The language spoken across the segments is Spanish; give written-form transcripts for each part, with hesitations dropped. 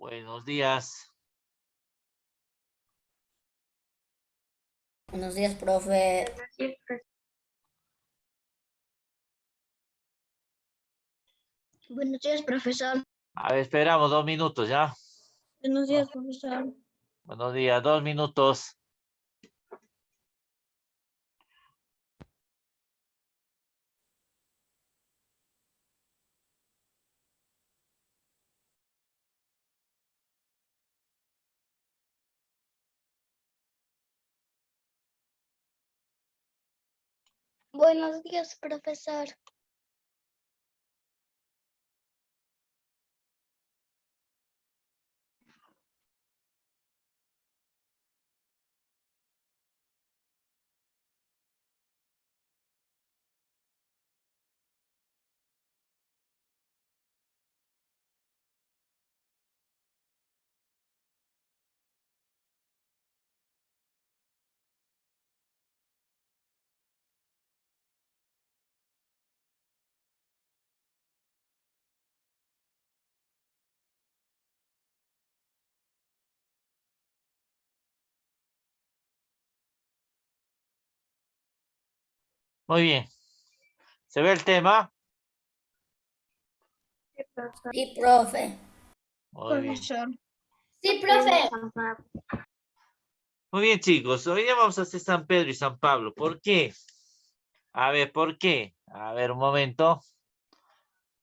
Buenos días. Buenos días, profe. Buenos días, profesor. A ver, esperamos 2 minutos, ¿ya? Buenos días, profesor. Buenos días, 2 minutos. Buenos días, profesor. Muy bien. ¿Se ve el tema? Sí, profe. Muy bien. Profesor. Sí, profe. Muy bien, chicos. Hoy día vamos a hacer San Pedro y San Pablo. ¿Por qué? A ver, ¿por qué? A ver, un momento.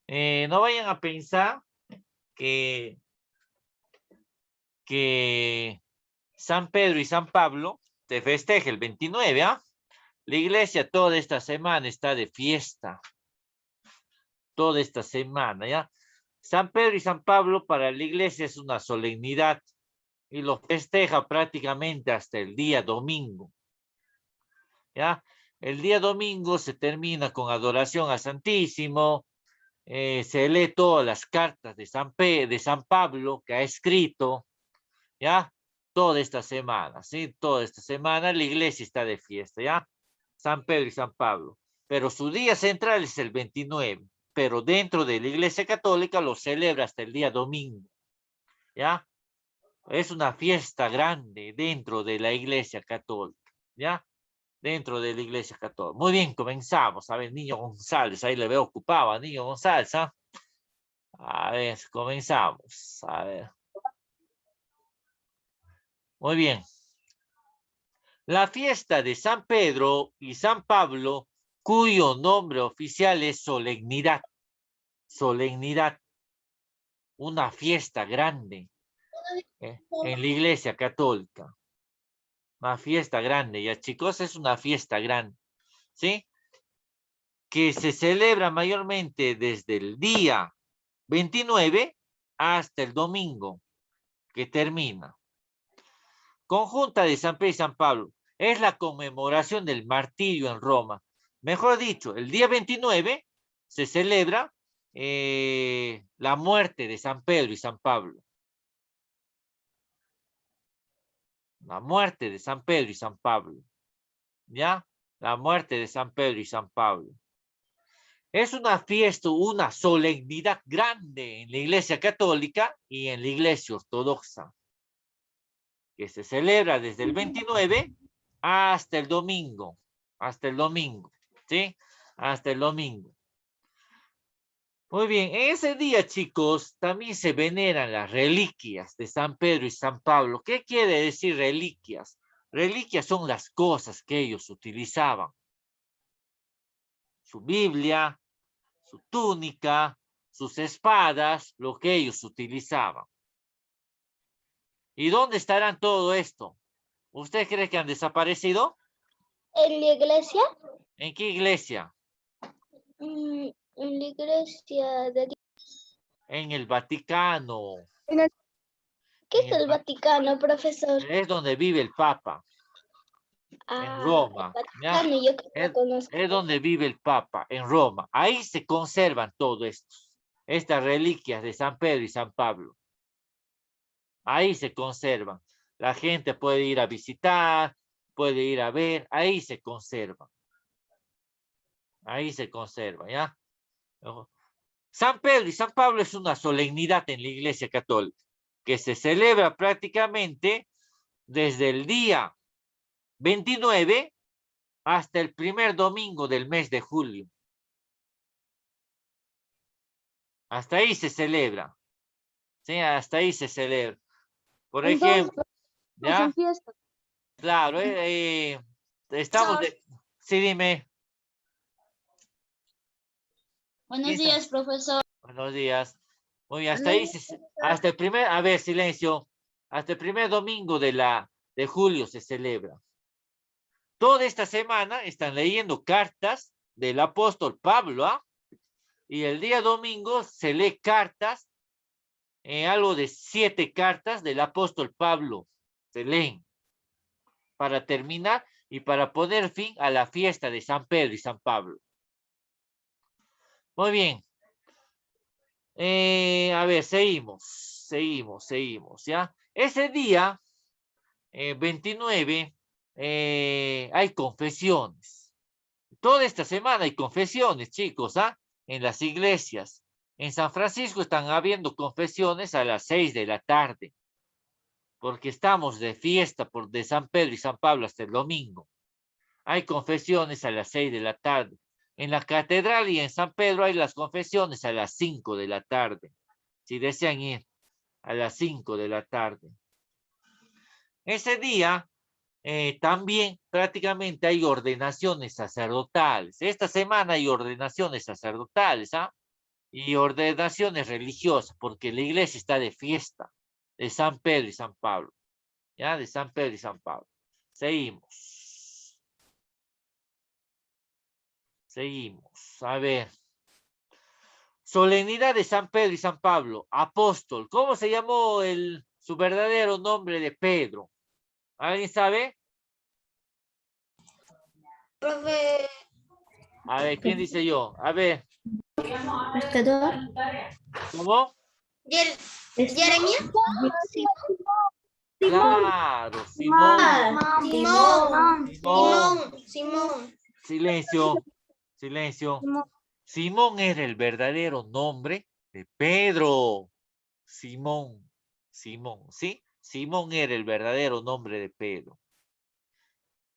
No vayan a pensar que, que San Pedro y San Pablo te festeja el 29, ¿ah? La iglesia toda esta semana está de fiesta. Toda esta semana, ¿ya? San Pedro y San Pablo para la iglesia es una solemnidad y lo festeja prácticamente hasta el día domingo, ¿ya? El día domingo se termina con adoración al Santísimo, se lee todas las cartas de de San Pablo que ha escrito, ¿ya? Toda esta semana, ¿sí? Toda esta semana la iglesia está de fiesta, ¿ya? San Pedro y San Pablo. Pero su día central es el 29, pero dentro de la iglesia católica lo celebra hasta el día domingo, ¿ya? Es una fiesta grande dentro de la iglesia católica, ¿ya? Dentro de la iglesia católica. Muy bien, comenzamos. A ver, niño González, ahí le veo ocupado a niño González, ¿ah? A ver, comenzamos. A ver. Muy bien. La fiesta de San Pedro y San Pablo, cuyo nombre oficial es solemnidad. Solemnidad. Una fiesta grande en la iglesia católica. Una fiesta grande, ya chicos, es una fiesta grande, ¿sí? Que se celebra mayormente desde el día 29 hasta el domingo, que termina. Conjunta de San Pedro y San Pablo. Es la conmemoración del martirio en Roma. Mejor dicho, el día 29 se celebra la muerte de San Pedro y San Pablo. La muerte de San Pedro y San Pablo. ¿Ya? La muerte de San Pedro y San Pablo. Es una fiesta, una solemnidad grande en la Iglesia Católica y en la Iglesia Ortodoxa, que se celebra desde el 29 hasta el domingo, ¿sí? Hasta el domingo. Muy bien, en ese día, chicos, también se veneran las reliquias de San Pedro y San Pablo. ¿Qué quiere decir reliquias? Reliquias son las cosas que ellos utilizaban. Su Biblia, su túnica, sus espadas, lo que ellos utilizaban. ¿Y dónde estarán todo esto? ¿Usted cree que han desaparecido? ¿En la iglesia? ¿En qué iglesia? En la iglesia de Dios. En el Vaticano. ¿Qué es el Vaticano, profesor? Es donde vive el Papa, en El Roma. ¿Ya? Vaticano, yo que no conozco. Es donde vive el Papa, en Roma. Ahí se conservan todo esto, estas reliquias de San Pedro y San Pablo. Ahí se conservan. La gente puede ir a visitar, puede ir a ver, ahí se conservan. Ahí se conserva, ¿ya? San Pedro y San Pablo es una solemnidad en la Iglesia Católica. que se celebra prácticamente desde el día 29 hasta el primer domingo del mes de julio. Hasta ahí se celebra. Sí, hasta ahí se celebra. Por ejemplo, ¿ya? fiestas. Claro, estamos de... Sí, dime. Buenos días, profesor. Buenos días. Muy bien, hasta ahí, hasta el primer, a ver, silencio. Hasta el primer domingo de julio se celebra. Toda esta semana están leyendo cartas del apóstol Pablo, ¿ah? Y el día domingo se lee cartas, algo de 7 cartas del apóstol Pablo. Se leen para terminar y para poner fin a la fiesta de San Pedro y San Pablo. Muy bien. A ver, seguimos, ¿ya? Ese día, 29, hay confesiones. Toda esta semana hay confesiones, chicos, ¿ah? En las iglesias. En San Francisco están habiendo confesiones a las 6 de la tarde, porque estamos de fiesta de San Pedro y San Pablo hasta el domingo. Hay confesiones a las 6 de la tarde. En la catedral y en San Pedro hay las confesiones a las 5 de la tarde. Si desean ir a las 5 de la tarde. Ese día también prácticamente hay ordenaciones sacerdotales. Esta semana hay ordenaciones sacerdotales, ¿ah? Y ordenaciones religiosas, porque la iglesia está de fiesta de San Pedro y San Pablo. ¿Ya? De San Pedro y San Pablo. Seguimos. A ver. Solemnidad de San Pedro y San Pablo, apóstol. ¿Cómo se llamó su verdadero nombre de Pedro? ¿Alguien sabe? Profe. A ver, ¿quién dice yo? A ver. Pescador. ¿Cómo? Jeremías. Claro, Simón. Simón. Silencio. Simón era el verdadero nombre de Pedro. Simón, ¿sí? Simón era el verdadero nombre de Pedro.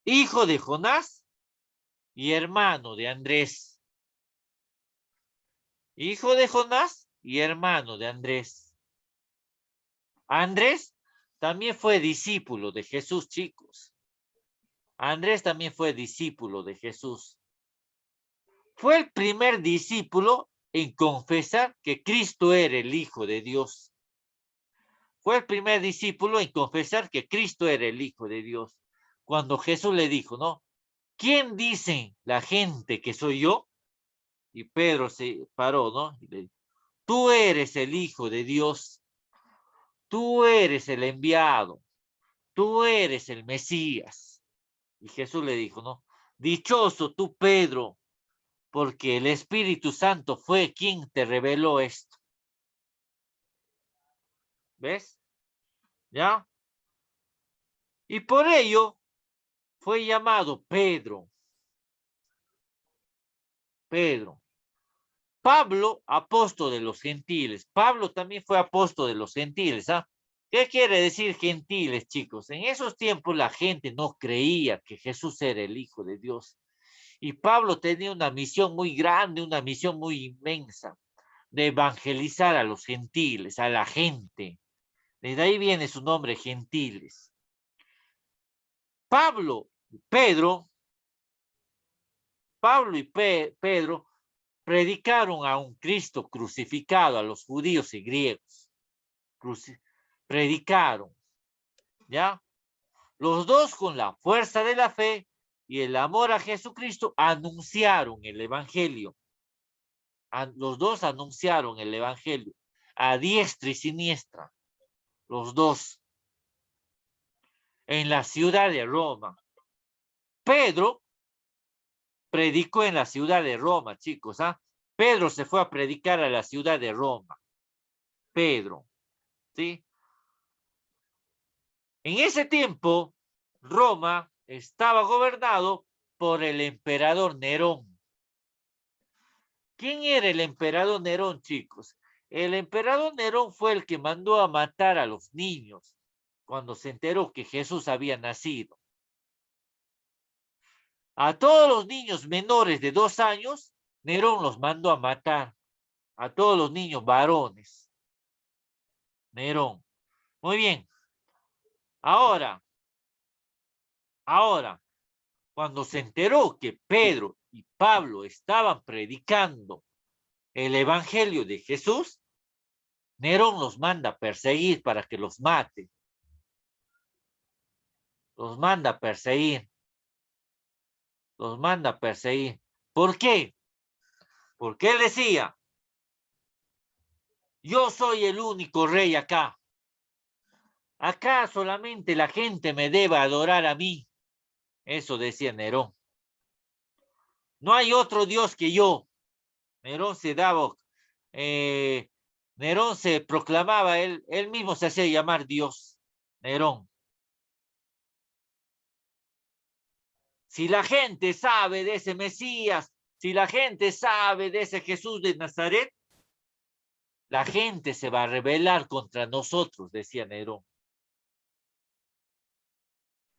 Hijo de Jonás y hermano de Andrés. Hijo de Jonás y hermano de Andrés. Andrés también fue discípulo de Jesús, chicos. Andrés también fue discípulo de Jesús. Fue el primer discípulo en confesar que Cristo era el Hijo de Dios. Fue el primer discípulo en confesar que Cristo era el Hijo de Dios. Cuando Jesús le dijo, ¿no? ¿Quién dice la gente que soy yo? Y Pedro se paró, ¿no? Y le dijo, tú eres el Hijo de Dios. Tú eres el enviado. Tú eres el Mesías. Y Jesús le dijo, ¿no? Dichoso tú, Pedro, porque el Espíritu Santo fue quien te reveló esto. ¿Ves? ¿Ya? Y por ello fue llamado Pedro. Pablo, apóstol de los gentiles. Pablo también fue apóstol de los gentiles, ¿ah? ¿Qué quiere decir gentiles, chicos? En esos tiempos la gente no creía que Jesús era el Hijo de Dios. Y Pablo tenía una misión muy grande, una misión muy inmensa, de evangelizar a los gentiles, a la gente. Desde ahí viene su nombre, gentiles. Pablo y Pedro predicaron a un Cristo crucificado a los judíos y griegos. Predicaron, ¿ya? Los dos con la fuerza de la fe y el amor a Jesucristo anunciaron el evangelio. Los dos anunciaron el evangelio a diestra y siniestra. Los dos. En la ciudad de Roma. Pedro predicó en la ciudad de Roma, chicos, ¿ah? Pedro se fue a predicar a la ciudad de Roma. Pedro, ¿sí? En ese tiempo, Roma estaba gobernado por el emperador Nerón. ¿Quién era el emperador Nerón, chicos? El emperador Nerón fue el que mandó a matar a los niños cuando se enteró que Jesús había nacido. A todos los niños menores de 2 años, Nerón los mandó a matar. A todos los niños varones. Nerón. Muy bien. Ahora, cuando se enteró que Pedro y Pablo estaban predicando el evangelio de Jesús, Nerón los manda a perseguir para que los mate. Los manda a perseguir. Los manda a perseguir. ¿Por qué? Porque él decía, yo soy el único rey acá. Acá solamente la gente me debe adorar a mí. Eso decía Nerón. No hay otro Dios que yo. Nerón se daba, Nerón se proclamaba, él mismo se hacía llamar Dios. Nerón. Si la gente sabe de ese Mesías, si la gente sabe de ese Jesús de Nazaret, la gente se va a rebelar contra nosotros, decía Nerón.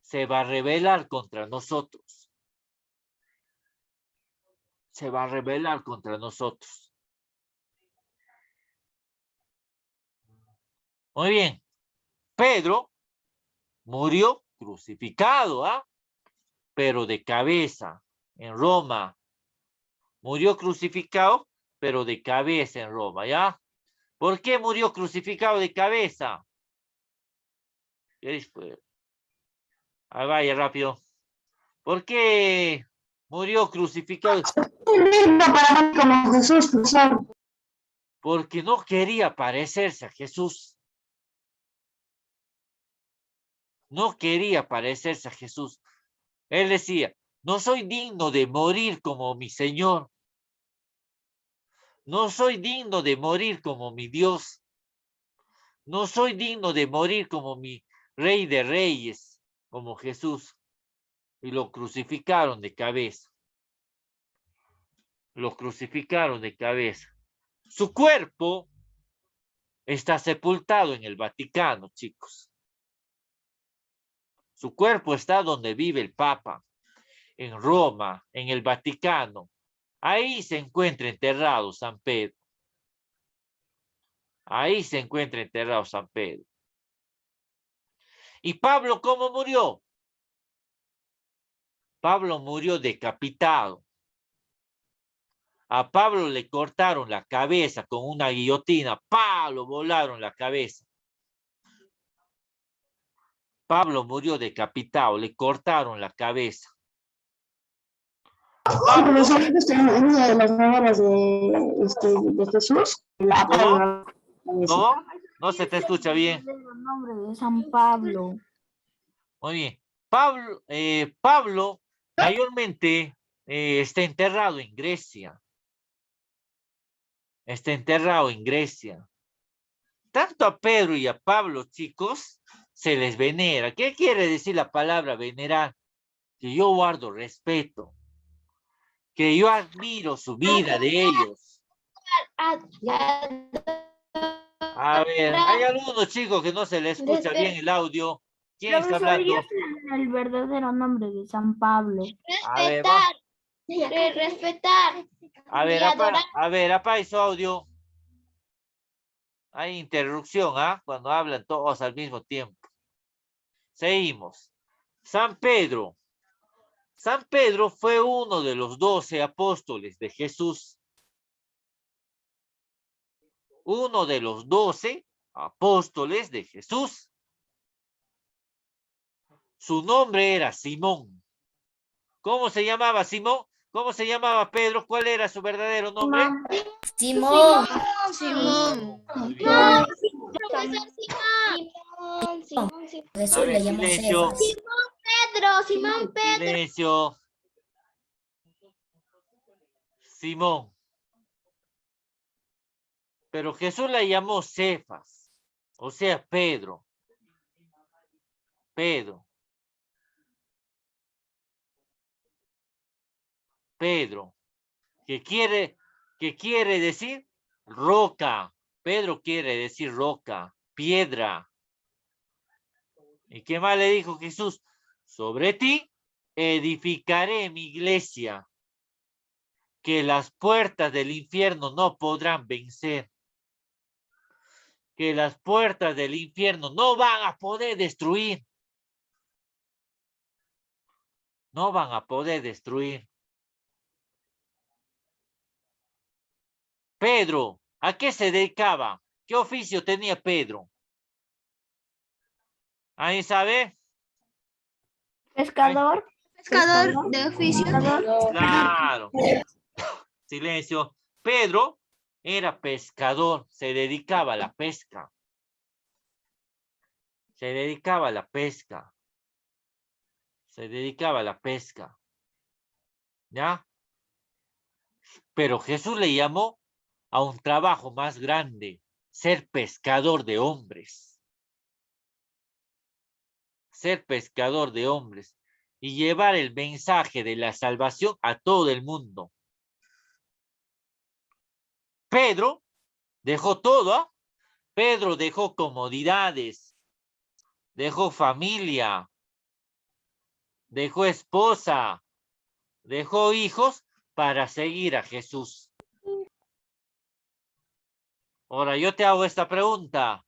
Se va a rebelar contra nosotros. Se va a rebelar contra nosotros. Muy bien. Pedro murió crucificado, ¿ah? Pero de cabeza en Roma. Murió crucificado, pero de cabeza en Roma, ¿ya? ¿Por qué murió crucificado de cabeza? Ahí vaya rápido. ¿Por qué murió crucificado? Como Jesús, profesor. Porque no quería parecerse a Jesús. No quería parecerse a Jesús. Él decía, no soy digno de morir como mi Señor. No soy digno de morir como mi Dios. No soy digno de morir como mi Rey de Reyes, como Jesús. Y lo crucificaron de cabeza. Lo crucificaron de cabeza. Su cuerpo está sepultado en el Vaticano, chicos. Su cuerpo está donde vive el Papa, en Roma, en el Vaticano. Ahí se encuentra enterrado San Pedro. Ahí se encuentra enterrado San Pedro. ¿Y Pablo cómo murió? Pablo murió decapitado. A Pablo le cortaron la cabeza con una guillotina. ¡Pah! Volaron la cabeza. Pablo murió decapitado, le cortaron la cabeza. Pablo, Profesor, en una de las novelas de Jesús, ¿cómo? No se te escucha bien. El nombre de San Pablo. Muy bien. Pablo mayormente está enterrado en Grecia. Está enterrado en Grecia. Tanto a Pedro y a Pablo, chicos, se les venera. ¿Qué quiere decir la palabra venerar? Que yo guardo respeto. Que yo admiro su vida de ellos. A ver, hay algunos chicos que no se les escucha bien el audio. ¿Quién está hablando? El verdadero nombre de San Pablo. A ver, Respetar. a ver, apague su audio. Hay interrupción, ¿ah? Cuando hablan todos al mismo tiempo. Seguimos. San Pedro. San Pedro fue uno de los 12 apóstoles de Jesús. Uno de los 12 apóstoles de Jesús. Su nombre era Simón. ¿Cómo se llamaba Simón? ¿Cómo se llamaba Pedro? ¿Cuál era su verdadero nombre? Simón. Muy bien. Profesor Simón. Jesús le llamó Silencio. Cefas. Simón Pedro. Silencio. Simón. Pero Jesús le llamó Cefas, o sea, Pedro. Pedro. Pedro. ¿Qué quiere decir? Roca. Pedro quiere decir roca, piedra. ¿Y qué más le dijo Jesús? Sobre ti edificaré mi iglesia, que las puertas del infierno no podrán vencer, que las puertas del infierno no van a poder destruir, no van a poder destruir. Pedro, ¿a qué se dedicaba? ¿Qué oficio tenía Pedro? ¿Alguien sabe? Pescador. Pescador de oficio. Claro. Silencio. Pedro era pescador, se dedicaba a la pesca. Se dedicaba a la pesca. Se dedicaba a la pesca. ¿Ya? Pero Jesús le llamó a un trabajo más grande, ser pescador de hombres. Ser pescador de hombres y llevar el mensaje de la salvación a todo el mundo. Pedro dejó todo, ¿eh? Pedro dejó comodidades, dejó familia, dejó esposa, dejó hijos para seguir a Jesús. Ahora yo te hago esta pregunta.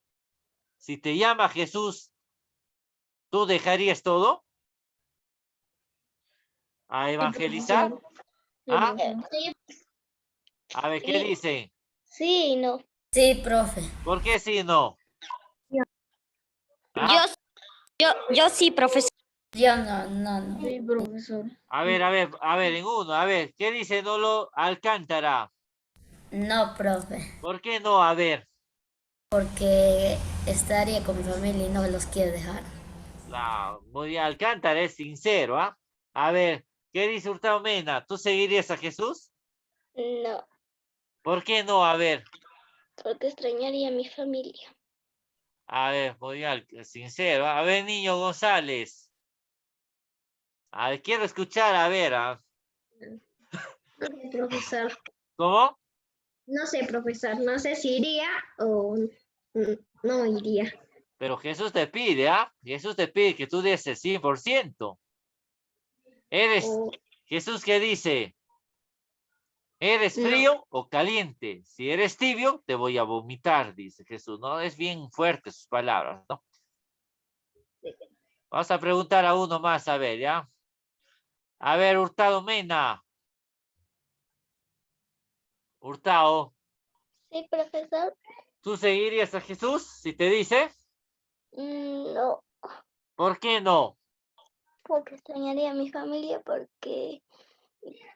Si te llama Jesús, ¿tú dejarías todo a evangelizar? ¿Ah? Sí, A ver, ¿qué dice? sí, no. Sí, profe. ¿Por qué si no? ¿Ah? Yo sí, profesor. Yo no. Sí, profesor. A ver, en uno, a ver, ¿qué dice Nolo Alcántara? No, profe. ¿Por qué no? A ver, Porque estaría con mi familia y no los quiero dejar. muy bien, Alcántara es sincero, ¿ah? A ver, ¿qué dice Hurtado Mena? ¿Tú seguirías a Jesús? No, ¿Por qué no? A ver, porque extrañaría a mi familia. muy bien, sincero. A ver, Niño González. A ver, quiero escuchar, a ver, ¿ah? Profesor. ¿Cómo? No sé, profesor. No sé si iría o no iría. Pero Jesús te pide, ¿ah? Jesús te pide que tú des el 100%. O- Jesús, ¿qué dice? ¿Eres No. frío o caliente? Si eres tibio, te voy a vomitar, dice Jesús, ¿no? Es bien fuerte sus palabras, ¿no? Vamos a preguntar a uno más, a ver, ¿ya? A ver, Hurtado Mena. Hurtado, Sí, profesor. ¿tú seguirías a Jesús si te dice? No, ¿Por qué no? porque extrañaría a mi familia porque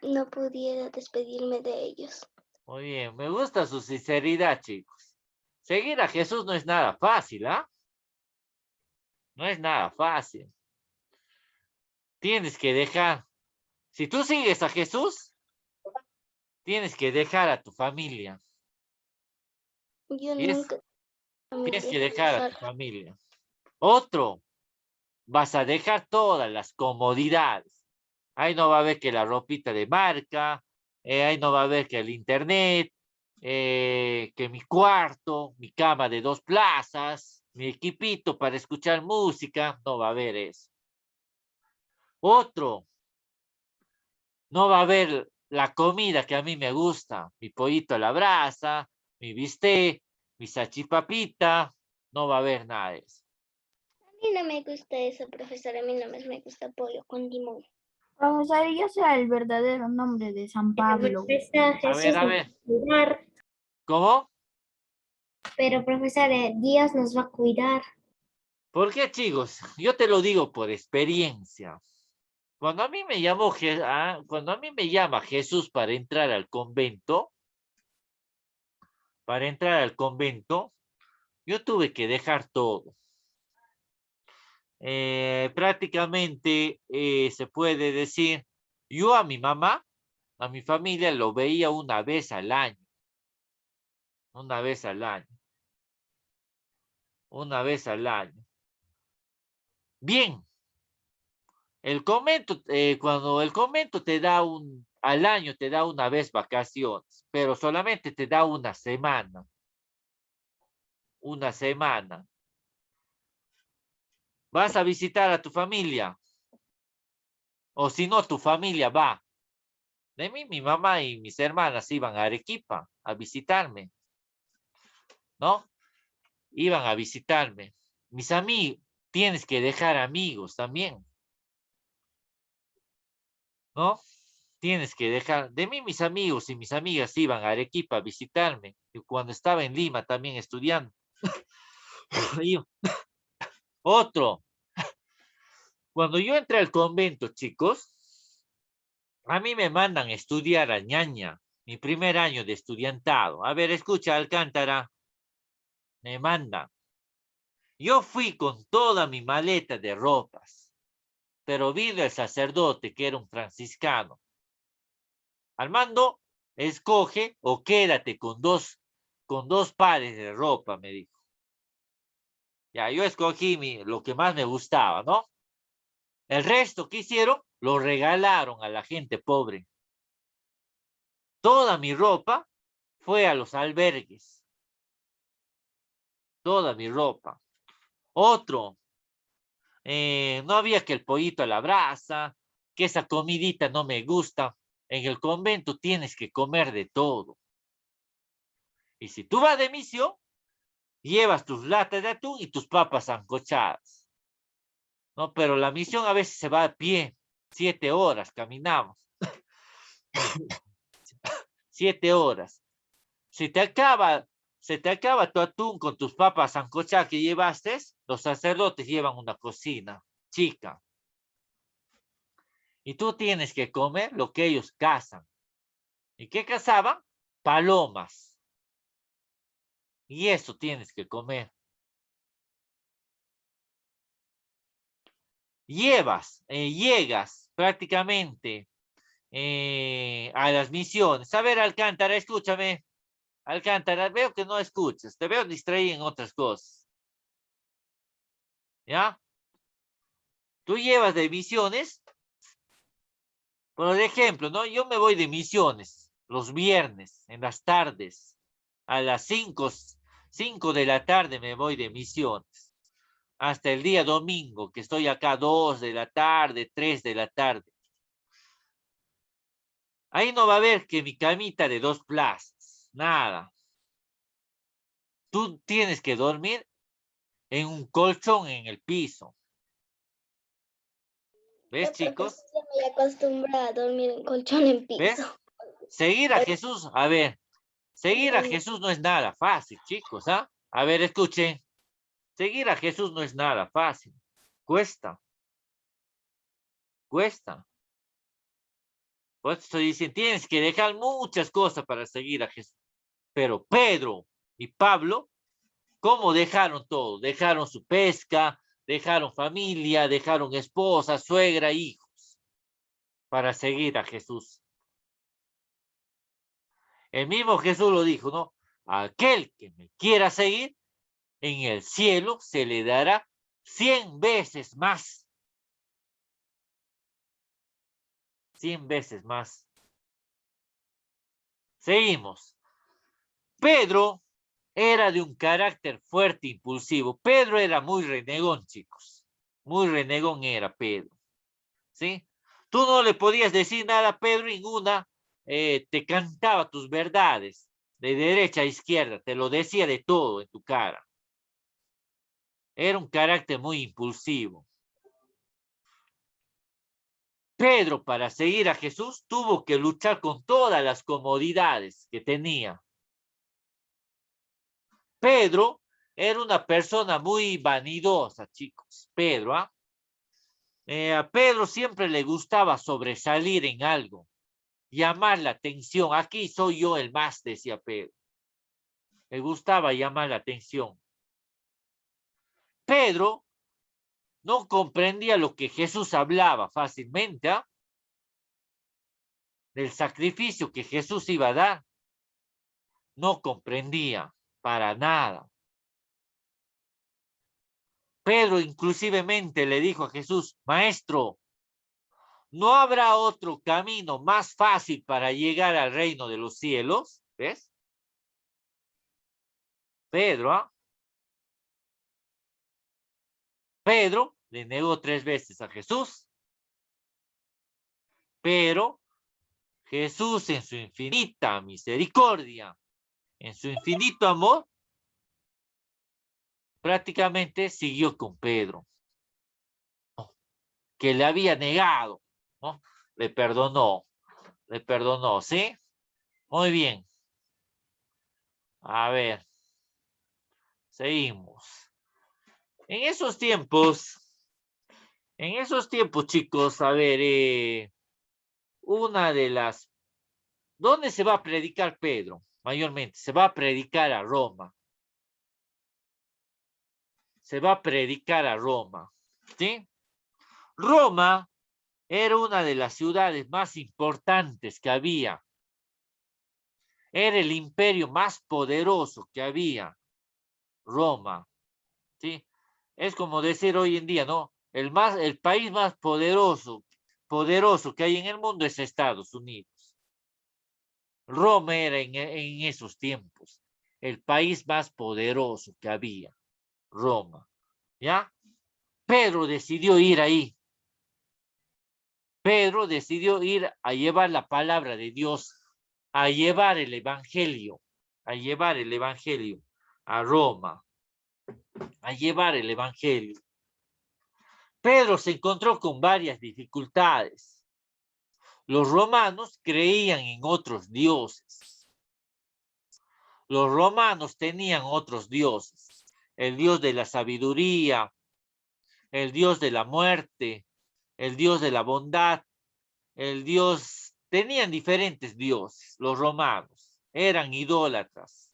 no pudiera despedirme de ellos. Muy bien, me gusta su sinceridad, chicos. Seguir a Jesús no es nada fácil, ¿ah? No es nada fácil. Tienes que dejar. Si tú sigues a Jesús, tienes que dejar a tu familia. Yo Tienes, nunca tienes que familia, dejar a tu profesor. familia. Otro, vas a dejar todas las comodidades. Ahí no va a haber que la ropita de marca, ahí no va a haber que el internet, que mi cuarto, mi cama de 2 plazas, mi equipito para escuchar música, no va a haber eso. Otro, no va a haber la comida que a mí me gusta, mi pollito a la brasa, mi bistec, mi salchipapita, no va a haber nada de eso. A mí no me gusta eso, profesor. A mí no me gusta pollo con limón. Profesor, yo sé el verdadero nombre de San Pablo. A ver, ¿cómo? Pero profesor, Dios nos va a cuidar. ¿Por qué, chicos? Yo te lo digo por experiencia. Cuando a mí me cuando a mí me llama Jesús para entrar al convento, yo tuve que dejar todo. Prácticamente se puede decir, yo a mi mamá, a mi familia lo veía una vez al año, una vez al año, una vez al año. Bien, cuando el convento te da al año te da una vez vacaciones, pero solamente te da una semana. una semana. ¿Vas a visitar a tu familia? O si no, tu familia va. De mí, mi mamá y mis hermanas iban a Arequipa a visitarme, ¿no? Iban a visitarme. Mis amigos, tienes que dejar amigos también, ¿no? Tienes que dejar. De mí, mis amigos y mis amigas iban a Arequipa a visitarme. Y cuando estaba en Lima también estudiando. Y otro. Cuando yo entré al convento, chicos, a mí me mandan a estudiar a Ñaña, mi primer año de estudiantado. A ver, escucha, Alcántara, me manda. Yo fui con toda mi maleta de ropas, pero vino el sacerdote, que era un franciscano. Armando, escoge o quédate con dos pares de ropa, me dijo. Ya, yo escogí lo que más me gustaba, ¿no? El resto que hicieron, lo regalaron a la gente pobre. Toda mi ropa fue a los albergues. Toda mi ropa. Otro, no había que el pollito a la brasa, que esa comidita no me gusta. En el convento tienes que comer de todo. Y si tú vas de misión, llevas tus latas de atún y tus papas sancochadas. No, pero la misión a veces se va a pie. 7 horas caminamos. 7 horas. Si se te acaba tu atún con tus papas sancochadas que llevaste, los sacerdotes llevan una cocina chica. Y tú tienes que comer lo que ellos cazan. ¿Y qué cazaban? Palomas. Y eso tienes que comer. Llegas prácticamente a las misiones. A ver, Alcántara, escúchame. Alcántara, veo que no escuchas. Te veo distraído en otras cosas. ¿Ya? Tú llevas de misiones. Por ejemplo, ¿no? Yo me voy de misiones los viernes, en las tardes. A las 5 de la tarde me voy de misiones. Hasta el día domingo, que estoy acá 2 de la tarde, 3 de la tarde. Ahí no va a haber que mi camita de 2 plazas, nada. Tú tienes que dormir en un colchón en el piso. ¿Ves, chicos? Ya me acostumbro a dormir en colchón en piso. ¿Ves? Seguir a Jesús, a ver, seguir a Jesús no es nada fácil, chicos, ¿ah? A ver, escuchen. Seguir a Jesús no es nada fácil. Cuesta. Cuesta. Por eso estoy diciendo, tienes que dejar muchas cosas para seguir a Jesús. Pero Pedro y Pablo, ¿cómo dejaron todo? Dejaron su pesca, dejaron familia, dejaron esposa, suegra, hijos, para seguir a Jesús. El mismo Jesús lo dijo, ¿no? Aquel que me quiera seguir, en el cielo se le dará 100 veces más. 100 veces más. Seguimos. Pedro era de un carácter fuerte e impulsivo. Pedro era muy renegón, chicos. Muy renegón era Pedro. ¿Sí? Tú no le podías decir nada a Pedro y te cantaba tus verdades. De derecha a izquierda. Te lo decía de todo en tu cara. Era un carácter muy impulsivo. Pedro, para seguir a Jesús, tuvo que luchar con todas las comodidades que tenía. Pedro era una persona muy vanidosa, chicos. Pedro, ¿ah? A Pedro siempre le gustaba sobresalir en algo, llamar la atención. Aquí soy yo el más, decía Pedro. Le gustaba llamar la atención. Pedro no comprendía lo que Jesús hablaba fácilmente, ¿ah? Del sacrificio que Jesús iba a dar. No comprendía para nada. Pedro inclusivemente le dijo a Jesús, Maestro, ¿no habrá otro camino más fácil para llegar al reino de los cielos? ¿Ves? Pedro, ¿ah? Pedro le negó 3 veces a Jesús, pero Jesús en su infinita misericordia, en su infinito amor, prácticamente siguió con Pedro, ¿no? Que le había negado, ¿no? Le perdonó, ¿sí? Muy bien. A ver, seguimos. En esos tiempos, chicos, a ver, una de las... ¿Dónde se va a predicar Pedro? Mayormente, se va a predicar a Roma. Se va a predicar a Roma, ¿sí? Roma era una de las ciudades más importantes que había. Era el imperio más poderoso que había, Roma, ¿sí? Es como decir hoy en día, ¿no? El país más poderoso que hay en el mundo es Estados Unidos. Roma era en esos tiempos el país más poderoso que había, Roma, ¿ya? Pedro decidió ir ahí. Pedro decidió ir a llevar la palabra de Dios, a llevar el evangelio, a Roma, a llevar el evangelio. Pedro se encontró con varias dificultades. Los romanos creían en otros dioses. Los romanos tenían otros dioses. El dios de la sabiduría, el dios de la muerte, el dios de la bondad, el dios... Tenían diferentes dioses, los romanos. Eran idólatras.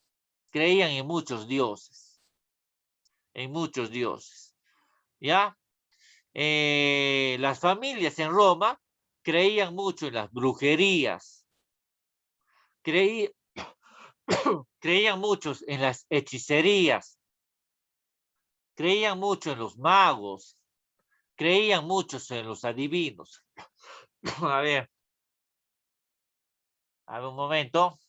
Creían en muchos dioses. ¿Ya? Las familias en Roma creían mucho en las brujerías. Creían mucho en las hechicerías. Creían mucho en los magos. Creían mucho en los adivinos. A ver un momento.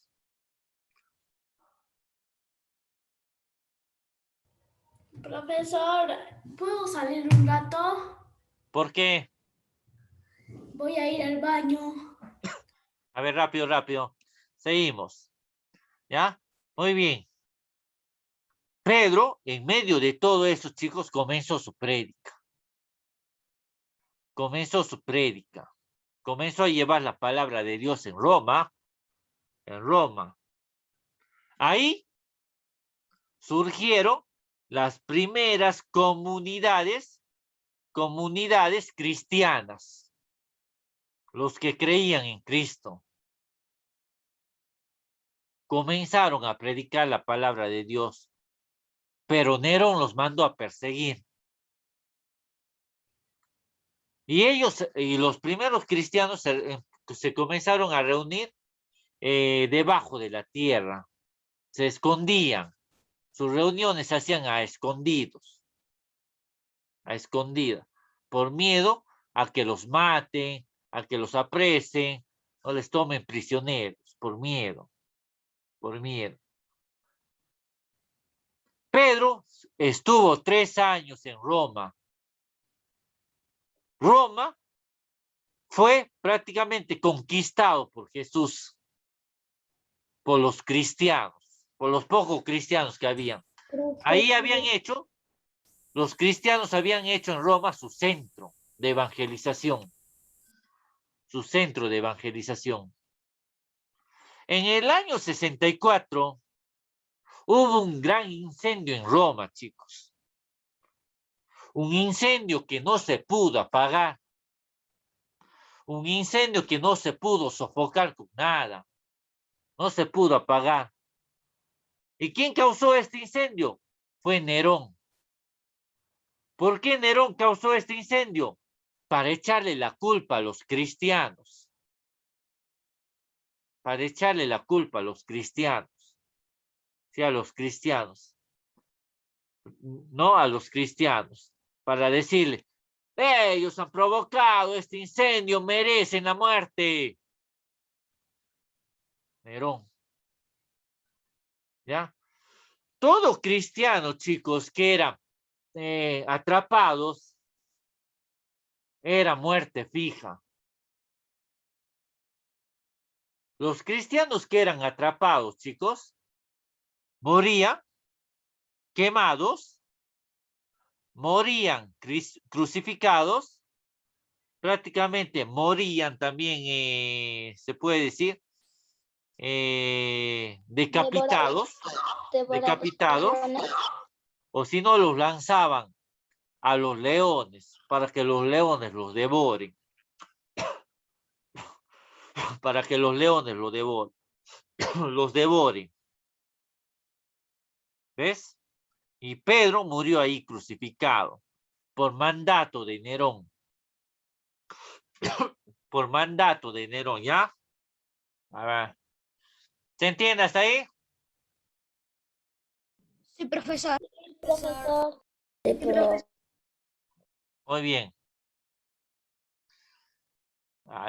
Profesor, ¿puedo salir un rato? ¿Por qué? Voy a ir al baño. A ver, rápido. Seguimos. ¿Ya? Muy bien. Pedro, en medio de todo eso, chicos, comenzó su prédica. Comenzó a llevar la palabra de Dios en Roma. Ahí surgieron las primeras comunidades cristianas, los que creían en Cristo. Comenzaron a predicar la palabra de Dios, pero Nerón los mandó a perseguir. Y los primeros cristianos se comenzaron a reunir debajo de la tierra. Se escondían. Sus reuniones se hacían a escondidas, por miedo a que los maten, a que los apresen, o les tomen prisioneros, por miedo. Pedro estuvo 3 años en Roma. Roma fue prácticamente conquistado por Jesús, por los cristianos, por los pocos cristianos que habían. Ahí los cristianos habían hecho en Roma su centro de evangelización. En el año 64 hubo un gran incendio en Roma, chicos. Un incendio que no se pudo apagar. Un incendio que no se pudo sofocar con nada. No se pudo apagar. ¿Y quién causó este incendio? Fue Nerón. ¿Por qué Nerón causó este incendio? Para echarle la culpa a los cristianos. Sí, a los cristianos. No a los cristianos. Para decirle, ellos han provocado este incendio, merecen la muerte. Nerón. ¿Ya? Todo cristiano, chicos, que era atrapados, era muerte fija. Los cristianos que eran atrapados, chicos, morían quemados, morían crucificados, prácticamente morían también, se puede decir, decapitados, o si no los lanzaban a los leones para que los leones los devoren. Para que los leones los devoren. ¿Ves? Y Pedro murió ahí crucificado por mandato de Nerón. Por mandato de Nerón, ¿ya? A ver. ¿Se entiende hasta ahí? Sí, profesor. Profesor. Muy bien.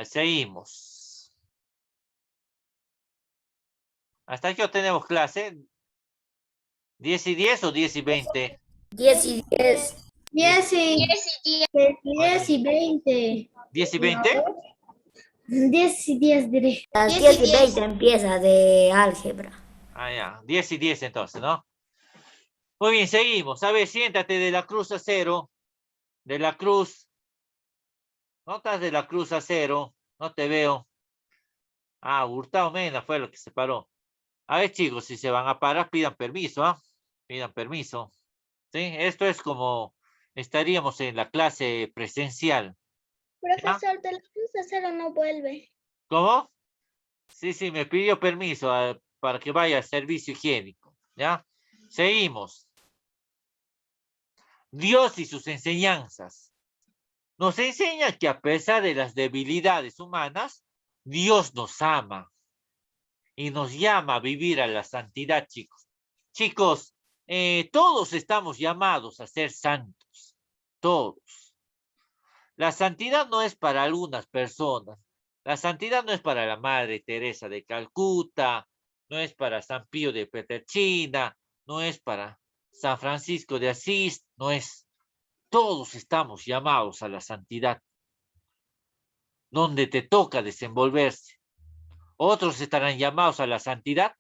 Seguimos. ¿Hasta aquí tenemos clase? ¿10 y 10 o 10 y 20? 10 y 10. 10 y 20. ¿10 y 20? 10 y 10 diré. Las 10 y 20 empieza de álgebra. Ah, ya. 10 y 10 entonces, ¿no? Muy bien, seguimos. A ver, siéntate de la cruz a cero. De la cruz. ¿No estás de la cruz a cero? No te veo. Ah, Hurtado Mena fue lo que se paró. A ver, chicos, si se van a parar, pidan permiso, ¿ah? Pidan permiso. ¿Sí? Esto es como estaríamos en la clase presencial. Profesor, de la cruz a cero no vuelve. ¿Cómo? Sí, me pidió permiso para que vaya al servicio higiénico. ¿Ya? Seguimos. Dios y sus enseñanzas. Nos enseña que a pesar de las debilidades humanas, Dios nos ama y nos llama a vivir a la santidad, chicos. Chicos, todos estamos llamados a ser santos. Todos. La santidad no es para algunas personas. La santidad no es para la Madre Teresa de Calcuta, no es para San Pío de Pietrelcina, no es para San Francisco de Asís, no es. Todos estamos llamados a la santidad, donde te toca desenvolverse. Otros estarán llamados a la santidad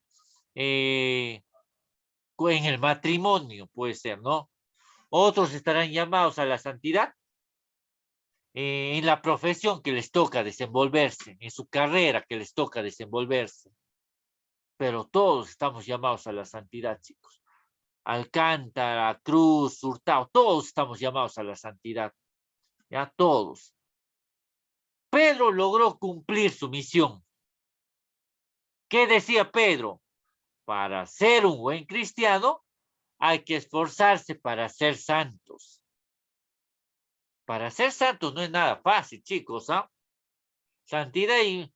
en el matrimonio, puede ser, ¿no? Otros estarán llamados a la santidad en la profesión que les toca desenvolverse, en su carrera que les toca desenvolverse. Pero todos estamos llamados a la santidad, chicos. Alcántara, Cruz, Hurtado, todos estamos llamados a la santidad. Ya, todos. Pedro logró cumplir su misión. ¿Qué decía Pedro? Para ser un buen cristiano, hay que esforzarse para ser santos. Para ser santos no es nada fácil, chicos, ¿ah? Santidad y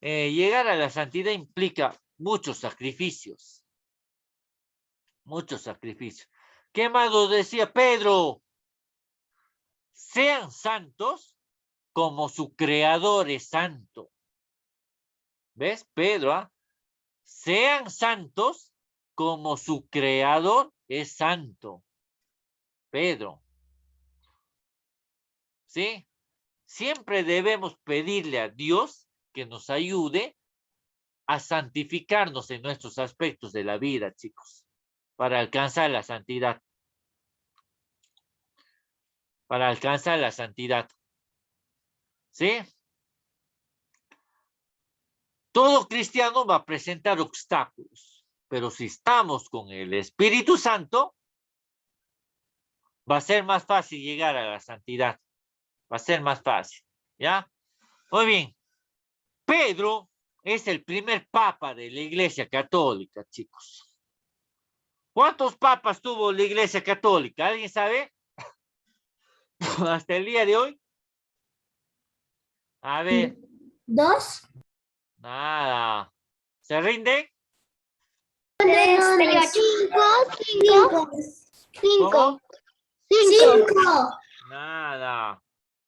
llegar a la santidad implica muchos sacrificios. Muchos sacrificios. ¿Qué más nos decía Pedro? Sean santos como su creador es santo. ¿Ves, Pedro? ¿Ah? Sean santos como su creador es santo. Pedro. ¿Sí? Siempre debemos pedirle a Dios que nos ayude a santificarnos en nuestros aspectos de la vida, chicos, para alcanzar la santidad. Para alcanzar la santidad. ¿Sí? Todo cristiano va a presentar obstáculos, pero si estamos con el Espíritu Santo, va a ser más fácil llegar a la santidad. Va a ser más fácil, ¿ya? Muy bien. Pedro es el primer papa de la Iglesia Católica, chicos. ¿Cuántos papas tuvo la Iglesia Católica? ¿Alguien sabe? Hasta el día de hoy. A ver. 2. Nada. ¿Se rinden? 3, 5. 5. Nada.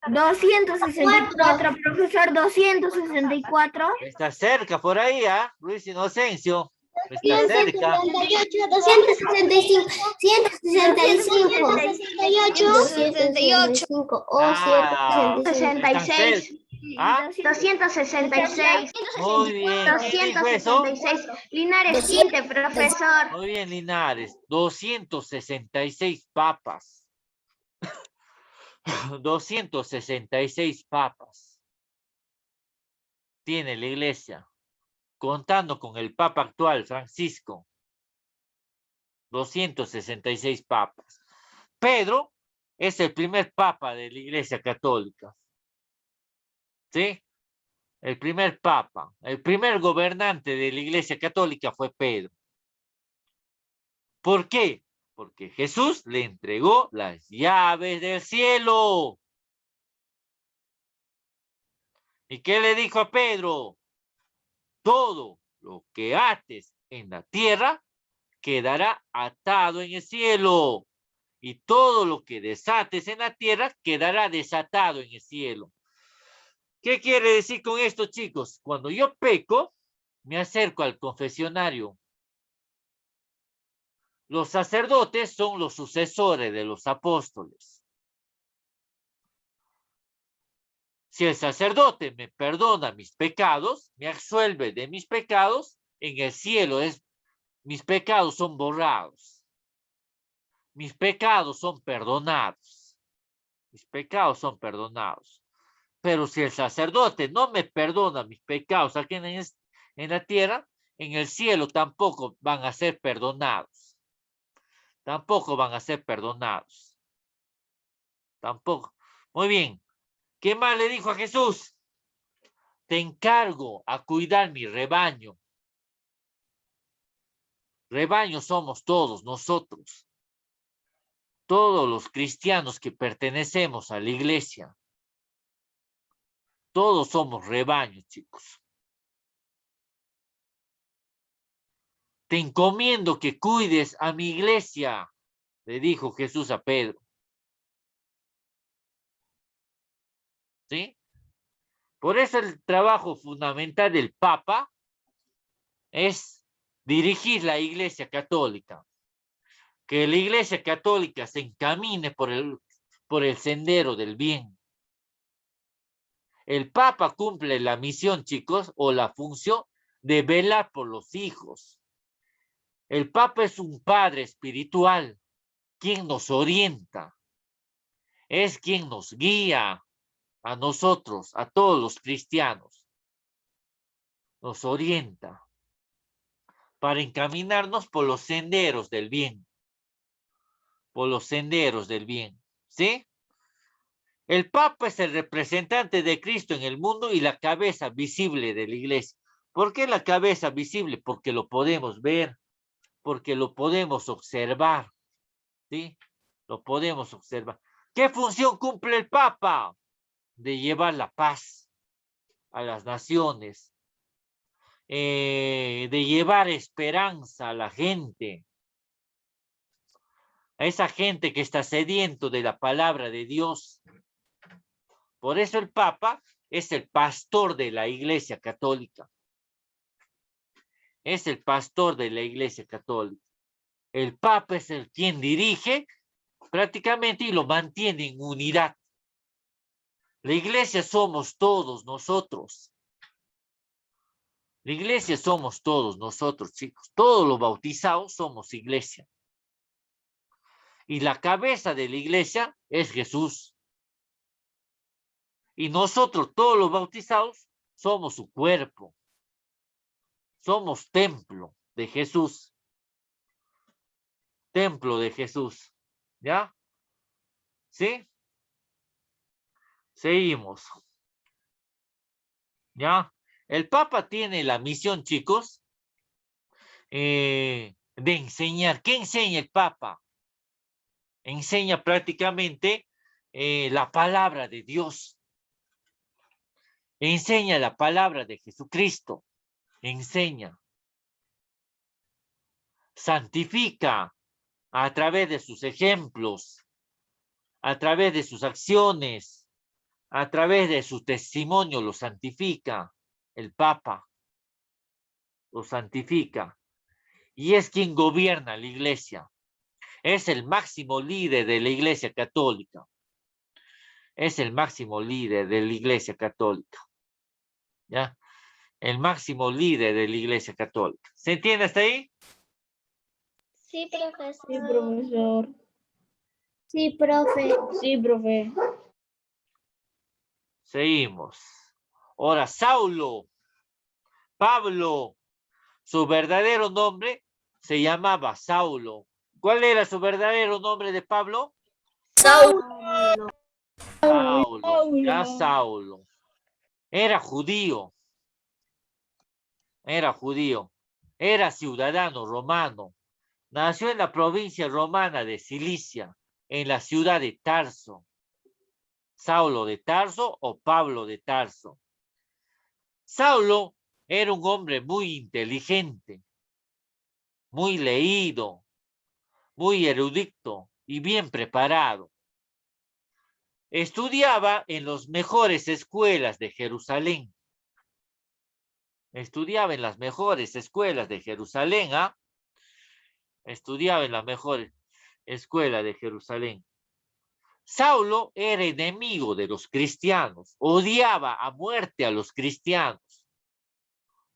264, profesor, 264. Está cerca por ahí, ¿ah? Luis Inocencio. Está cerca. 265, 165, 268 o Ah, 166. ¿Ah? 266. Muy bien. ¿Quién dijo eso? 266. Linares, quinte, profesor. Muy bien, Linares. 266 papas. 266 papas tiene la iglesia, contando con el papa actual, Francisco. 266 papas. Pedro es el primer papa de la iglesia católica. ¿Sí? El primer papa, el primer gobernante de la iglesia católica fue Pedro. ¿Por qué? Porque Jesús le entregó las llaves del cielo. ¿Y qué le dijo a Pedro? Todo lo que ates en la tierra quedará atado en el cielo. Y todo lo que desates en la tierra quedará desatado en el cielo. ¿Qué quiere decir con esto, chicos? Cuando yo peco, me acerco al confesionario. Los sacerdotes son los sucesores de los apóstoles. Si el sacerdote me perdona mis pecados, me absuelve de mis pecados, en el cielo mis pecados son borrados. Mis pecados son perdonados. Mis pecados son perdonados. Pero si el sacerdote no me perdona mis pecados aquí en la tierra, en el cielo tampoco van a ser perdonados. Tampoco van a ser perdonados. Tampoco. Muy bien. ¿Qué más le dijo a Jesús? Te encargo a cuidar mi rebaño. Rebaño somos todos nosotros. Todos los cristianos que pertenecemos a la iglesia. Todos somos rebaños, chicos. Te encomiendo que cuides a mi iglesia, le dijo Jesús a Pedro. ¿Sí? Por eso el trabajo fundamental del Papa es dirigir la iglesia católica. Que la iglesia católica se encamine por el sendero del bien. El Papa cumple la misión, chicos, o la función de velar por los hijos. El Papa es un padre espiritual, quien nos orienta, es quien nos guía a nosotros, a todos los cristianos. Nos orienta para encaminarnos por los senderos del bien. Por los senderos del bien. ¿Sí? El Papa es el representante de Cristo en el mundo y la cabeza visible de la iglesia. ¿Por qué la cabeza visible? Porque lo podemos ver, porque lo podemos observar. ¿Sí? Lo podemos observar. ¿Qué función cumple el Papa? De llevar la paz a las naciones, de llevar esperanza a la gente, a esa gente que está sediento de la palabra de Dios. Por eso el Papa es el pastor de la Iglesia Católica. Es el pastor de la Iglesia Católica. El Papa es el quien dirige prácticamente y lo mantiene en unidad. La Iglesia somos todos nosotros. La iglesia somos todos nosotros, chicos. Todos los bautizados somos iglesia. Y la cabeza de la iglesia es Jesús. Y nosotros, todos los bautizados, somos su cuerpo. Somos templo de Jesús. Templo de Jesús. ¿Ya? ¿Sí? Seguimos. ¿Ya? El Papa tiene la misión, chicos, de enseñar. ¿Qué enseña el Papa? Enseña prácticamente la palabra de Dios. Enseña la palabra de Jesucristo. Enseña. Santifica a través de sus ejemplos, a través de sus acciones, a través de su testimonio, lo santifica el Papa. Lo santifica. y es quien gobierna la iglesia. Es el máximo líder de la iglesia católica. Es el máximo líder de la iglesia católica. ¿Ya? El máximo líder de la iglesia católica. ¿Se entiende hasta ahí? Sí, profesor. Sí, profesor. Sí, profe. Sí, profe. Seguimos. Ahora, Saulo, Pablo, su verdadero nombre se llamaba Saulo. ¿Cuál era su verdadero nombre de Pablo? Saulo. Saulo, ya Saulo. Era judío. Era judío. Era ciudadano romano. Nació en la provincia romana de Cilicia, en la ciudad de Tarso. Saulo de Tarso o Pablo de Tarso. Saulo era un hombre muy inteligente, muy leído, muy erudito y bien preparado. Estudiaba en las mejores escuelas de Jerusalén. Estudiaba en las mejores escuelas de Jerusalén, ¿ah? Estudiaba en las mejores escuelas de Jerusalén. Saulo era enemigo de los cristianos, odiaba a muerte a los cristianos.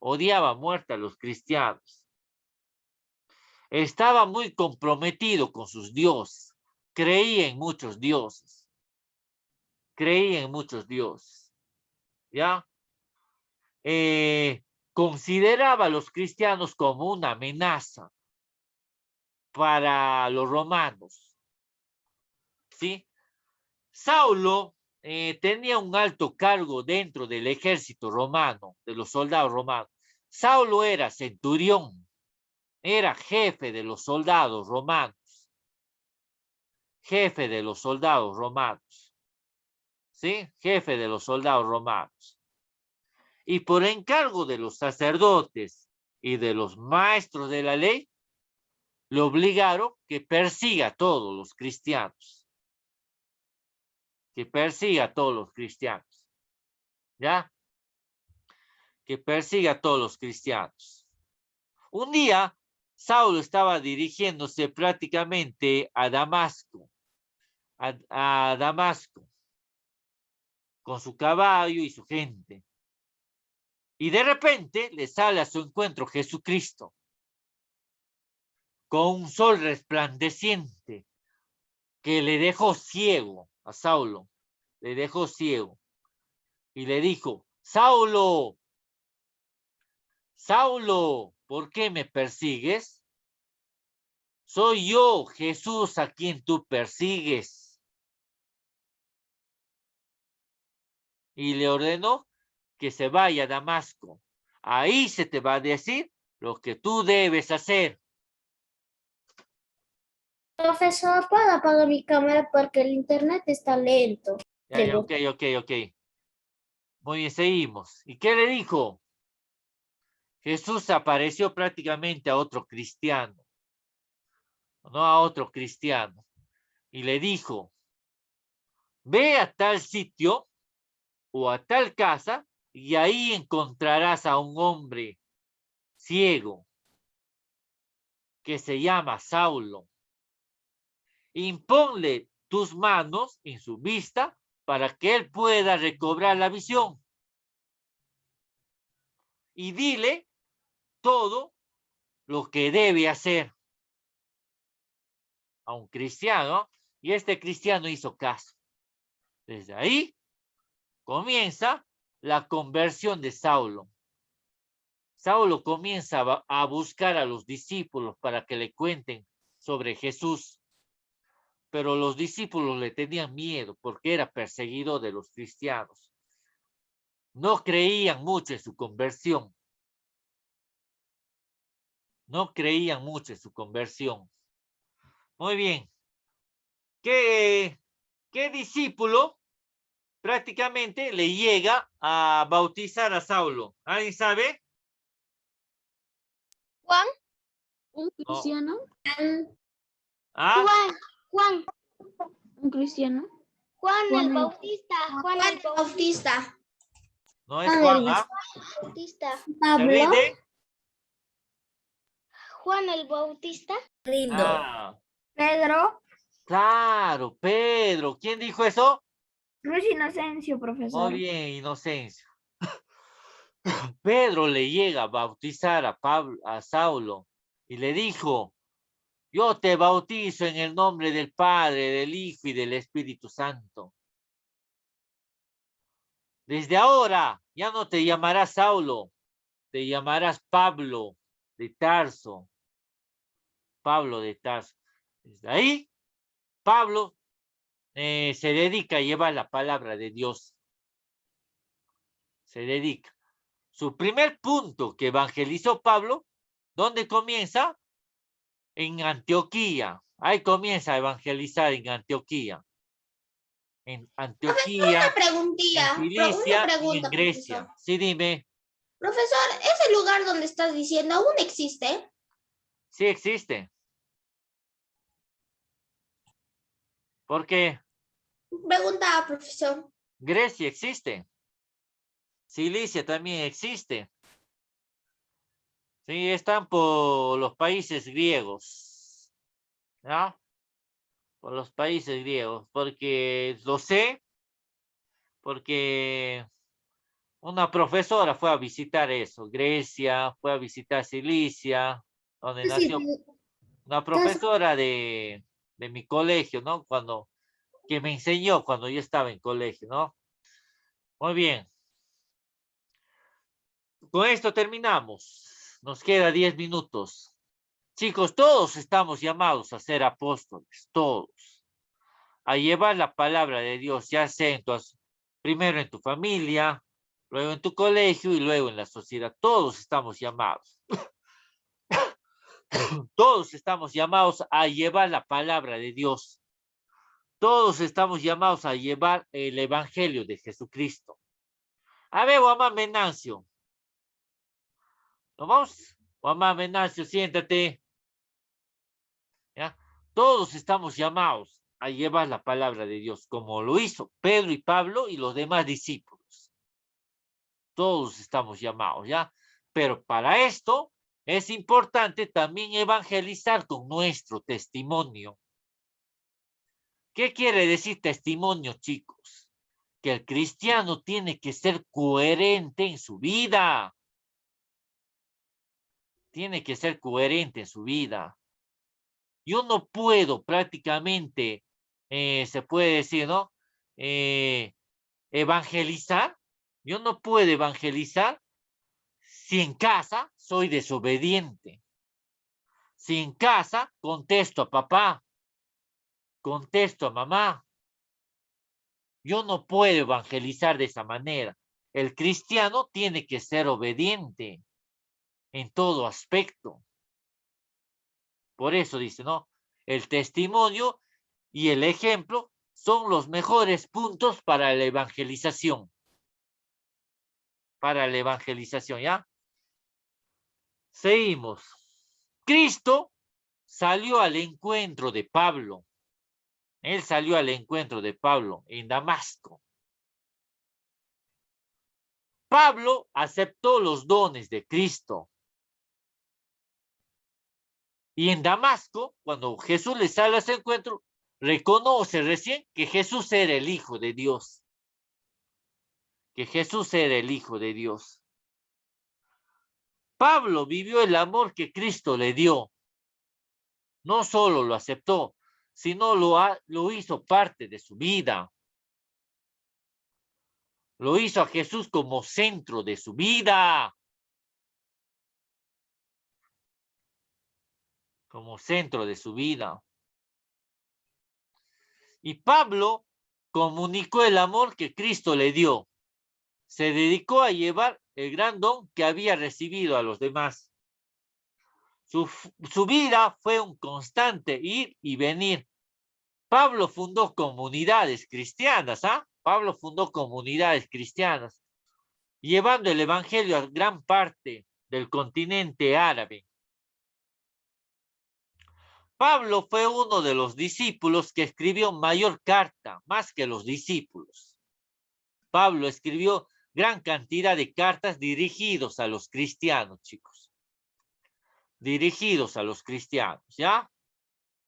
Odiaba a muerte a los cristianos. Estaba muy comprometido con sus dioses. Creía en muchos dioses. Creía en muchos dioses. ¿Ya? Consideraba a los cristianos como una amenaza para los romanos. ¿Sí? Saulo tenía un alto cargo dentro del ejército romano, de los soldados romanos. Saulo era centurión, era jefe de los soldados romanos. Jefe de los soldados romanos. ¿Sí? Jefe de los soldados romanos. Y por encargo de los sacerdotes y de los maestros de la ley, le obligaron que persiga a todos los cristianos. Que persiga a todos los cristianos. ¿Ya? Que persiga a todos los cristianos. Un día, Saulo estaba dirigiéndose prácticamente a Damasco. A Damasco. Con su caballo y su gente. Y de repente le sale a su encuentro Jesucristo. Con un sol resplandeciente que le dejó ciego a Saulo. Le dejó ciego. Y le dijo, Saulo, Saulo, ¿por qué me persigues? Soy yo, Jesús, a quien tú persigues. Y le ordenó que se vaya a Damasco. Ahí se te va a decir lo que tú debes hacer. Profesor, ¿puedo apagar mi cámara porque el internet está lento? Ya, ok. Muy bien, seguimos. ¿Y qué le dijo? Jesús apareció prácticamente a otro cristiano. No a otro cristiano. Y le dijo, ve a tal sitio o a tal casa y ahí encontrarás a un hombre ciego que se llama Saulo. Imponle tus manos en su vista para que él pueda recobrar la visión. Y dile todo lo que debe hacer a un cristiano, y este cristiano hizo caso. Desde ahí comienza la conversión de Saulo. Saulo comienza a buscar a los discípulos para que le cuenten sobre Jesús, pero los discípulos le tenían miedo porque era perseguidor de los cristianos. No creían mucho en su conversión. No creían mucho en su conversión. Muy bien. ¿Qué discípulo prácticamente le llega a bautizar a Saulo? ¿Alguien sabe? Juan. ¿Un cristiano? ¿Ah? Juan. ¿Un cristiano? Juan Juan el el- Bautista. Juan el Bautista. No es Juan, ¿ah? Bautista. ¿Se rinde? Juan el Bautista. Rindo. Ah, Pedro. claro, Pedro. ¿Quién dijo eso? Luis Inocencio, profesor. Muy bien, Inocencio. Pedro le llega a bautizar a Saulo y le dijo, yo te bautizo en el nombre del Padre, del Hijo y del Espíritu Santo. Desde ahora ya no te llamarás Saulo, te llamarás Pablo de Tarso. Pablo de Tarso. Desde ahí, Pablo se dedica a llevar la palabra de Dios. Se dedica. Su primer punto que evangelizó Pablo, ¿dónde comienza? En Antioquía. Ahí comienza a evangelizar en Antioquía. En Antioquía, Una preguntilla, en Cilicia una y en pregunta, Grecia. profesor. Sí, dime. Profesor, ¿ese lugar donde estás diciendo aún existe? Sí existe. Porque Preguntaba, profesor. Grecia existe. Cilicia también existe. Sí, están por los países griegos. ¿Ya? Por los países griegos. Porque lo sé, porque una profesora fue a visitar eso. Grecia, fue a visitar Cilicia, donde Sí, nació una profesora de mi colegio, ¿no? Que me enseñó cuando yo estaba en colegio, ¿no? Muy bien. Con esto terminamos. Nos queda 10 minutos. Chicos, todos estamos llamados a ser apóstoles, todos. A llevar la palabra de Dios, ya sea primero en tu familia, luego en tu colegio y luego en la sociedad. Todos estamos llamados. Todos estamos llamados a llevar la palabra de Dios. Todos estamos llamados a llevar el evangelio de Jesucristo. A ver, mamá Venancio. ¿Nos vamos? Mamá Venancio, siéntate. ¿Ya? Todos estamos llamados a llevar la palabra de Dios, como lo hizo Pedro y Pablo y los demás discípulos. Todos estamos llamados, ¿ya? Pero para esto es importante también evangelizar con nuestro testimonio. ¿Qué quiere decir testimonio, chicos? Que el cristiano tiene que ser coherente en su vida. Tiene que ser coherente en su vida. Yo no puedo prácticamente, se puede decir, ¿no? Evangelizar. Yo no puedo evangelizar si en casa soy desobediente. Si en casa contesto a papá, contesto a mamá. Yo no puedo evangelizar de esa manera. El cristiano tiene que ser obediente en todo aspecto. Por eso dice, ¿no? El testimonio y el ejemplo son los mejores puntos para la evangelización. Para la evangelización, ¿ya? Seguimos. Cristo salió al encuentro de Pablo. Él salió al encuentro de Pablo en Damasco. Pablo aceptó los dones de Cristo. Y en Damasco, cuando Jesús le sale a ese encuentro, reconoce recién que Jesús era el Hijo de Dios. Que Jesús era el Hijo de Dios. Pablo vivió el amor que Cristo le dio. No solo lo aceptó, sino lo hizo parte de su vida. Lo hizo a Jesús como centro de su vida. Como centro de su vida. Y Pablo comunicó el amor que Cristo le dio. Se dedicó a llevar el gran don que había recibido a los demás. Su vida fue un constante ir y venir. Pablo fundó comunidades cristianas, ¿ah? Pablo fundó comunidades cristianas, llevando el evangelio a gran parte del continente árabe. Pablo fue uno de los discípulos que escribió mayor carta, más que los discípulos. Pablo escribió gran cantidad de cartas dirigidas a los cristianos, chicos. dirigidos a los cristianos, ¿ya?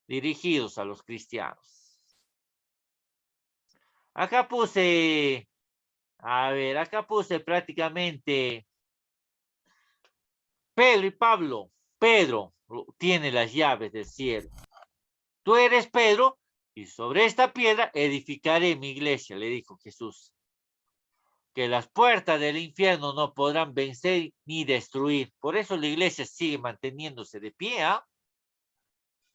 Dirigidos a los cristianos. Acá puse, a ver, acá puse prácticamente Pedro y Pablo. Pedro tiene las llaves del cielo. Tú eres Pedro y sobre esta piedra edificaré mi iglesia, le dijo Jesús. Que las puertas del infierno no podrán vencer ni destruir. Por eso la iglesia sigue manteniéndose de pie, ¿ah?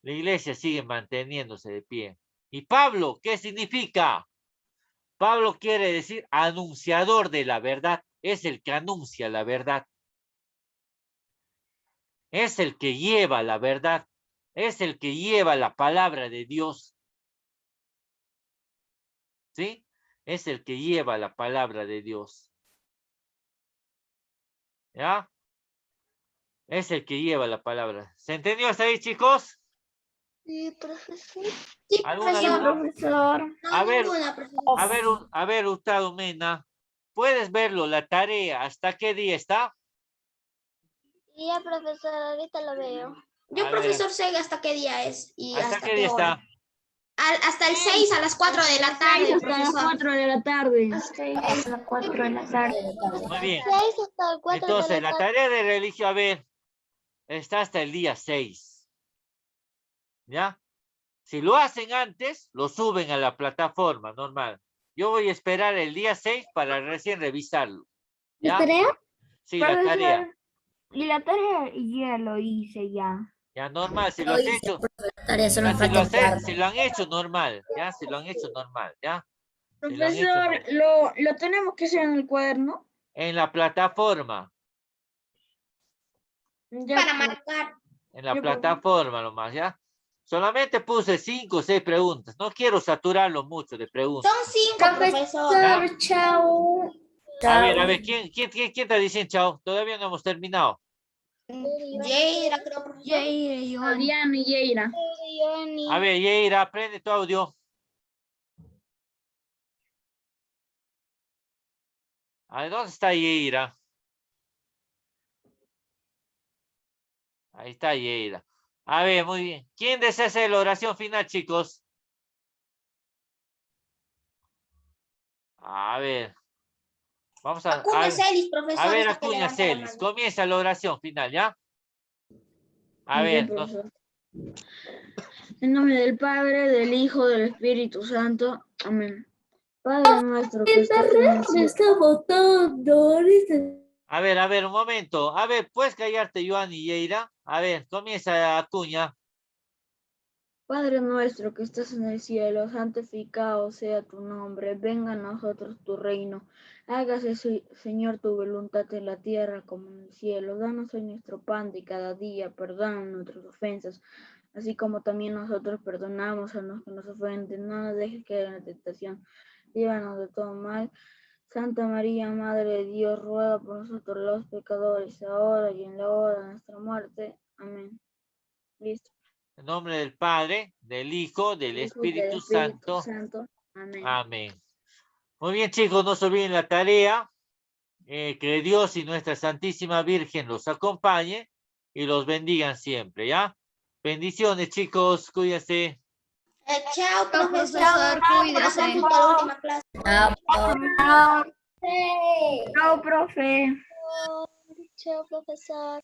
La iglesia sigue manteniéndose de pie. ¿Y Pablo qué significa? Pablo quiere decir anunciador de la verdad. Es el que anuncia la verdad. Es el que lleva la verdad. Es el que lleva la palabra de Dios. ¿Sí? Es el que lleva la palabra de Dios. ¿Ya? Es el que lleva la palabra. ¿Se entendió hasta ahí, chicos? Sí, profesor. Sí, ¿Alguna Sí, duda? profesor. No, A ver, ninguna, profesor. a ver, Hurtado Mena, ¿puedes verlo, la tarea? ¿Hasta qué día está? Y ya, profesor, ahorita lo veo. Yo, A ver, profesor, sé hasta qué día es y ¿hasta hasta qué qué día hora. está? Hasta el 6 a las 4 de la tarde, Hasta las profesor. 4 de la tarde. Hasta A las 4 de la tarde. Muy bien. 6 hasta el 4 de Entonces, la la tarde. tarea de religión, a ver, está hasta el día 6. ¿Ya? Si lo hacen antes, lo suben a la plataforma normal. Yo voy a esperar el día 6 para recién revisarlo. ¿Ya? ¿La tarea? Sí, la tarea. Y la tarea ya lo hice ya. Ya, normal, si lo Lo has hice, hecho, profe, la tarea, solo ya, me falta enviarlo. si lo han hecho normal, ya, si lo han hecho normal, ya. Si lo han hecho Profesor, normal. ¿lo tenemos que hacer en el cuaderno? En la plataforma, Ya, Para marcar. en la Ya, profe. plataforma nomás, ¿ya? Solamente puse 5 o 6 preguntas. No quiero saturarlo mucho de preguntas. Son 5, profesor. ¿Ya? Chao. A ver, ¿quién está diciendo chao? Todavía no hemos terminado. Yeira, creo, profesor. Adrián y Yeira. A ver, Yeira, prende tu audio. A ver, ¿dónde está Yeira? Ahí está Yeira. A ver, muy bien. ¿Quién desea hacer la oración final, chicos? A ver. Vamos a Acuña ver. Celis, profesor. A ver, está que Acuña levanta la Celis. mano. Comienza la oración final, ¿ya? A ver, En nombre del Padre, del Hijo, del Espíritu Santo. Amén. Padre nuestro que estás en el cielo. a ver, un momento. A ver, ¿puedes callarte, Joan y Yeira? A ver, comienza Acuña. Padre nuestro que estás en el cielo, santificado sea tu nombre, venga a nosotros tu reino, hágase, Señor, tu voluntad en la tierra como en el cielo. Danos hoy nuestro pan de cada día, perdona nuestras ofensas, así como también nosotros perdonamos a los que nos ofenden. No nos dejes caer en la tentación, líbranos de todo mal. Santa María, Madre de Dios, ruega por nosotros los pecadores, ahora y en la hora de nuestra muerte. Amén. Listo. En nombre del Padre, del Hijo, del Espíritu Santo. Amén. Amén. Muy bien, chicos, no se olviden la tarea. Que Dios y nuestra Santísima Virgen los acompañe y los bendigan siempre, ¿ya? Bendiciones, chicos, cuídense. Chao, profesor. Cuídese. La última clase. Chao. Chao, profe. Chao, profesor.